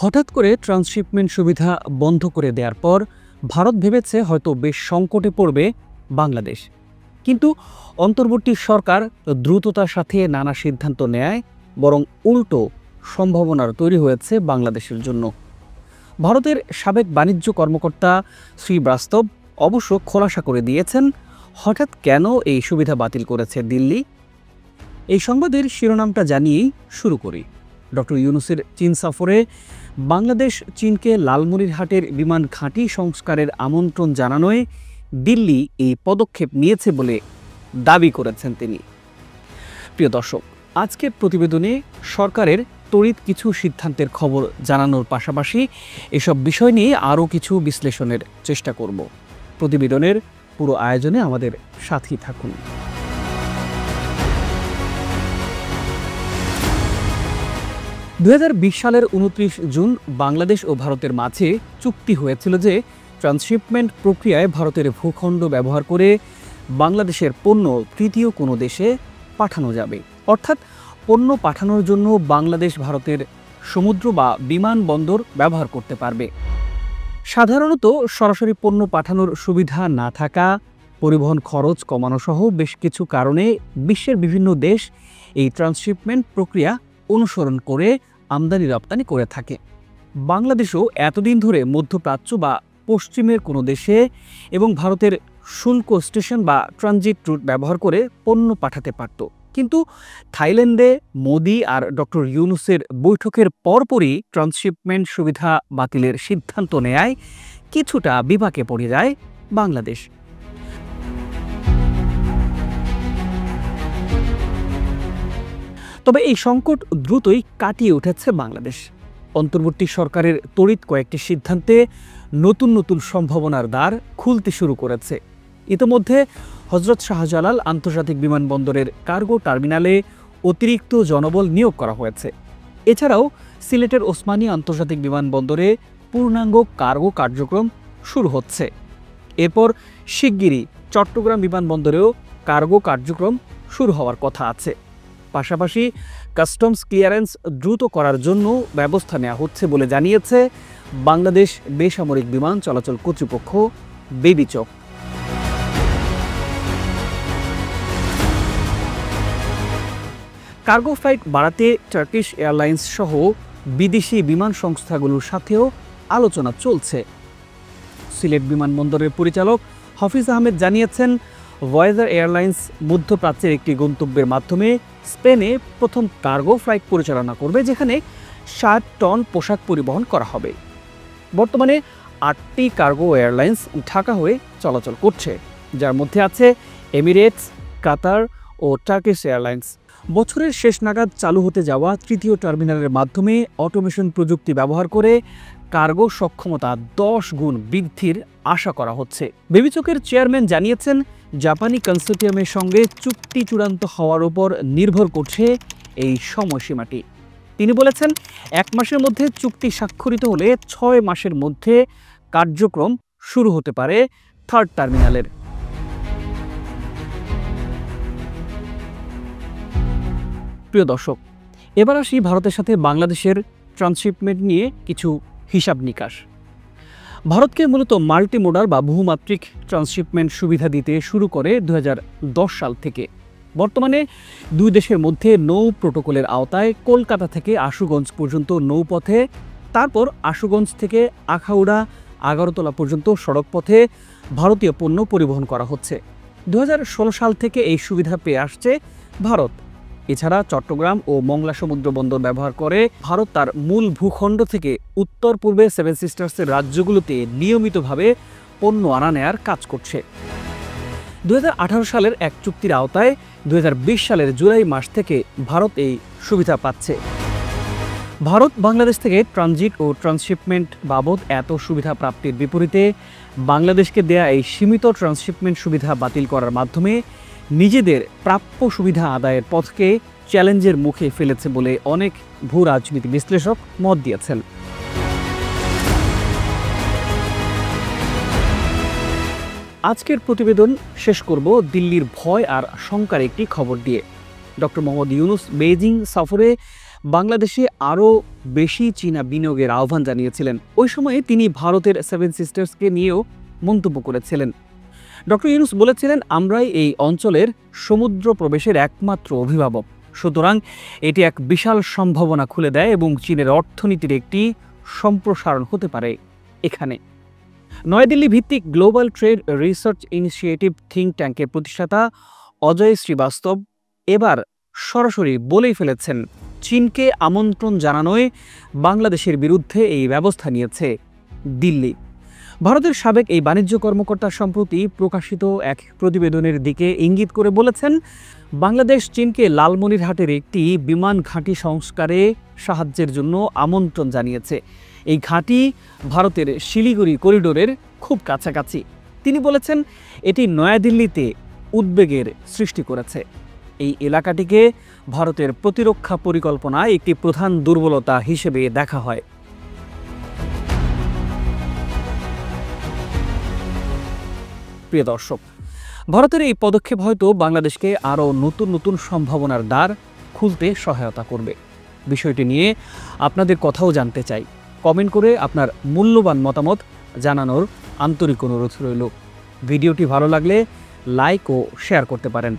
হঠাৎ করে ট্রান্সশিপমেন্ট সুবিধা বন্ধ করে দেওয়ার পর ভারত ভেবেছে হয়তো বেশ সংকটে পড়বে বাংলাদেশ। কিন্তু অন্তর্বর্তী সরকার দ্রুততার সাথে নানা সিদ্ধান্ত নেয়, বরং উল্টো সম্ভাবনার তৈরি হয়েছে বাংলাদেশের জন্য। ভারতের সাবেক বাণিজ্য কর্মকর্তা শ্রীবাস্তব অবশ্য খোলাসা করে দিয়েছেন হঠাৎ কেন এই সুবিধা বাতিল করেছে দিল্লি। এই সংবাদের শিরোনামটা জানিয়েই শুরু করি। ডক্টর ইউনূসের চীন সফরে বাংলাদেশ চীনকে লালমনিরহাটের বিমান ঘাঁটি সংস্কারের আমন্ত্রণ জানানোয় দিল্লি এই পদক্ষেপ নিয়েছে বলে দাবি করেছেন তিনি। প্রিয় দর্শক, আজকের প্রতিবেদনে সরকারের তড়িৎ কিছু সিদ্ধান্তের খবর জানানোর পাশাপাশি এসব বিষয় নিয়ে আরও কিছু বিশ্লেষণের চেষ্টা করব। প্রতিবেদনের পুরো আয়োজনে আমাদের সাথেই থাকুন। 2020 সালের 29 জুন বাংলাদেশ ও ভারতের মাঝে চুক্তি হয়েছিল যে ট্রান্সশিপমেন্ট প্রক্রিয়ায় ভারতের ভূখণ্ড ব্যবহার করে বাংলাদেশের পণ্য তৃতীয় কোনো দেশে পাঠানো যাবে। অর্থাৎ পণ্য পাঠানোর জন্য বাংলাদেশ ভারতের সমুদ্র বা বিমানবন্দর ব্যবহার করতে পারবে। সাধারণত সরাসরি পণ্য পাঠানোর সুবিধা না থাকা, পরিবহন খরচ কমানো সহ বেশ কিছু কারণে বিশ্বের বিভিন্ন দেশ এই ট্রান্সশিপমেন্ট প্রক্রিয়া অনুসরণ করে আমদানি রপ্তানি করে থাকে। বাংলাদেশও এতদিন ধরে মধ্যপ্রাচ্য বা পশ্চিমের কোনো দেশে এবং ভারতের শুল্ক স্টেশন বা ট্রানজিট রুট ব্যবহার করে পণ্য পাঠাতে পারত। কিন্তু থাইল্যান্ডে মোদি আর ডক্টর ইউনূসের বৈঠকের পরপরই ট্রান্সশিপমেন্ট সুবিধা বাতিলের সিদ্ধান্ত নেয় কিছুটা বিপাকে পড়ে যায় বাংলাদেশ। তবে এই সংকট দ্রুতই কাটিয়ে উঠেছে বাংলাদেশ। অন্তর্বর্তী সরকারের তড়িৎ কয়েকটি সিদ্ধান্তে নতুন নতুন সম্ভাবনার দ্বার খুলতে শুরু করেছে। ইতোমধ্যে হযরত শাহজালাল আন্তর্জাতিক বিমানবন্দরের কার্গো টার্মিনালে অতিরিক্ত জনবল নিয়োগ করা হয়েছে। এছাড়াও সিলেটের ওসমানী আন্তর্জাতিক বিমানবন্দরে পূর্ণাঙ্গ কার্গো কার্যক্রম শুরু হচ্ছে। এরপর শিগগিরই চট্টগ্রাম বিমানবন্দরেও কার্গো কার্যক্রম শুরু হওয়ার কথা আছে। পাশাপাশি কাস্টমস ক্লিয়ারেন্স দ্রুত করার জন্য ব্যবস্থা নেওয়া হচ্ছে বলে জানিয়েছে বাংলাদেশ বেসামরিক বিমান চলাচল কর্তৃপক্ষ বেবিচক। কার্গো ফ্লাইট বাড়াতে টার্কিশ এয়ারলাইন্স সহ বিদেশি বিমান সংস্থাগুলোর সাথেও আলোচনা চলছে। সিলেট বিমানবন্দরের পরিচালক হাফিজ আহমেদ জানিয়েছেন, ভয়েজার এয়ারলাইন্স মধ্যপ্রাচ্যের একটি গন্তব্যের মাধ্যমে স্পেনে প্রথম কার্গো ফ্লাইট পরিচালনা করবে, যেখানে 60 টন পোশাক পরিবহন করা হবে। বর্তমানে 8টি কার্গো এয়ারলাইন্স ঢাকা হয়ে চলাচল করছে, যার মধ্যে আছে এমিরেটস, কাতার ও টার্কিশ এয়ারলাইন্স। বছরের শেষ নাগাদ চালু হতে যাওয়া তৃতীয় টার্মিনালের মাধ্যমে অটোমেশন প্রযুক্তি ব্যবহার করে কার্গো সক্ষমতা 10 গুণ বৃদ্ধির আশা করা হচ্ছে। বেবিচকের চেয়ারম্যান জানিয়েছেন, জাপানি কনসোর্টিয়ামের সঙ্গে চুক্তি চূড়ান্ত হওয়ার উপর নির্ভর করছে এই সময়সীমাটি। তিনি বলেছেন, 1 মাসের মধ্যে চুক্তি স্বাক্ষরিত হলে 6 মাসের মধ্যে কার্যক্রম শুরু হতে পারে থার্ড টার্মিনালের। প্রিয় দর্শক, এবার আসি ভারতের সাথে বাংলাদেশের ট্রান্সশিপমেন্ট নিয়ে কিছু হিসাব নিকাশ। ভারতকে মূলত মাল্টিমোডাল বা বহুমাত্রিক ট্রান্সশিপমেন্ট সুবিধা দিতে শুরু করে 2010 সাল থেকে। বর্তমানে দুই দেশের মধ্যে নৌ প্রোটোকলের আওতায় কলকাতা থেকে আশুগঞ্জ পর্যন্ত নৌপথে, তারপর আশুগঞ্জ থেকে আখাউড়া আগরতলা পর্যন্ত সড়কপথে ভারতীয় পণ্য পরিবহন করা হচ্ছে। 2016 সাল থেকে এই সুবিধা পেয়ে আসছে ভারত। এছাড়া চট্টগ্রাম ও মংলা সমুদ্র বন্দর ব্যবহার করে ভারত তার মূল ভূখণ্ড থেকে উত্তর পূর্বে 7 সিস্টার্সের রাজ্যগুলোতে নিয়মিতভাবে পণ্য আনা নেয়ার কাজ করছে। 2018 সালের এক চুক্তির আওতায় 2020 সালের জুলাই মাস থেকে ভারত এই সুবিধা পাচ্ছে। ভারত বাংলাদেশ থেকে ট্রানজিট ও ট্রান্সশিপমেন্ট বাবদ এত সুবিধা প্রাপ্তির বিপরীতে বাংলাদেশকে দেয়া এই সীমিত ট্রান্সশিপমেন্ট সুবিধা বাতিল করার মাধ্যমে নিজেদের প্রাপ্য সুবিধা আদায়ের পথকে চ্যালেঞ্জের মুখে ফেলেছে বলে অনেক ভূ রাজনীতি বিশ্লেষক মত দিয়েছেন। আজকের প্রতিবেদন শেষ করব দিল্লির ভয় আর শঙ্কার একটি খবর দিয়ে। ডক্টর মোহাম্মদ ইউনূস বেইজিং সফরে বাংলাদেশে আরও বেশি চীনা বিনিয়োগের আহ্বান জানিয়েছিলেন। ওই সময়ে তিনি ভারতের সেভেন সিস্টার্সকে নিয়েও মন্তব্য করেছিলেন। ডক্টর ইউনূস বলেছিলেন, আমরাই এই অঞ্চলের সমুদ্র প্রবেশের একমাত্র অভিভাবক, সুতরাং এটি এক বিশাল সম্ভাবনা খুলে দেয় এবং চীনের অর্থনীতির একটি সম্প্রসারণ হতে পারে এখানে। নয়াদিল্লি ভিত্তিক global trade research initiative think ট্যাঙ্কের প্রতিষ্ঠাতা অজয় শ্রীবাস্তব এবার সরাসরি বলেই ফেলেছেন, চীনকে আমন্ত্রণ জানানোয় বাংলাদেশের বিরুদ্ধে এই ব্যবস্থা নিয়েছে দিল্লি। ভারতের সাবেক এই বাণিজ্য কর্মকর্তা সম্প্রতি প্রকাশিত এক প্রতিবেদনের দিকে ইঙ্গিত করে বলেছেন, বাংলাদেশ চীনকে লালমনিরহাটের একটি বিমান ঘাঁটি সংস্কারে সাহায্যের জন্য আমন্ত্রণ জানিয়েছে। এই ঘাঁটি ভারতের শিলিগুড়ি করিডোরের খুব কাছাকাছি। তিনি বলেছেন, এটি নয়াদিল্লিতে উদ্বেগের সৃষ্টি করেছে। এই এলাকাটিকে ভারতের প্রতিরক্ষা পরিকল্পনায় একটি প্রধান দুর্বলতা হিসেবে দেখা হয়। প্রিয় দর্শক, ভারতের এই পদক্ষেপ হয়তো বাংলাদেশকে আরও নতুন নতুন সম্ভাবনার দ্বার খুলতে সহায়তা করবে। বিষয়টি নিয়ে আপনাদের কথাও জানতে চাই। কমেন্ট করে আপনার মূল্যবান মতামত জানানোর আন্তরিক অনুরোধ রইল। ভিডিওটি ভালো লাগলে লাইক ও শেয়ার করতে পারেন।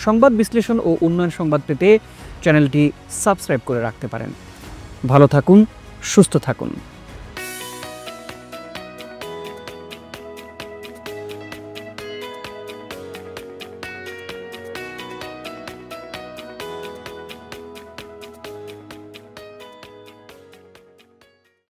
সংবাদ বিশ্লেষণ ও উন্নয়ন সংবাদ পেতে চ্যানেলটি সাবস্ক্রাইব করে রাখতে পারেন। ভালো থাকুন, সুস্থ থাকুন।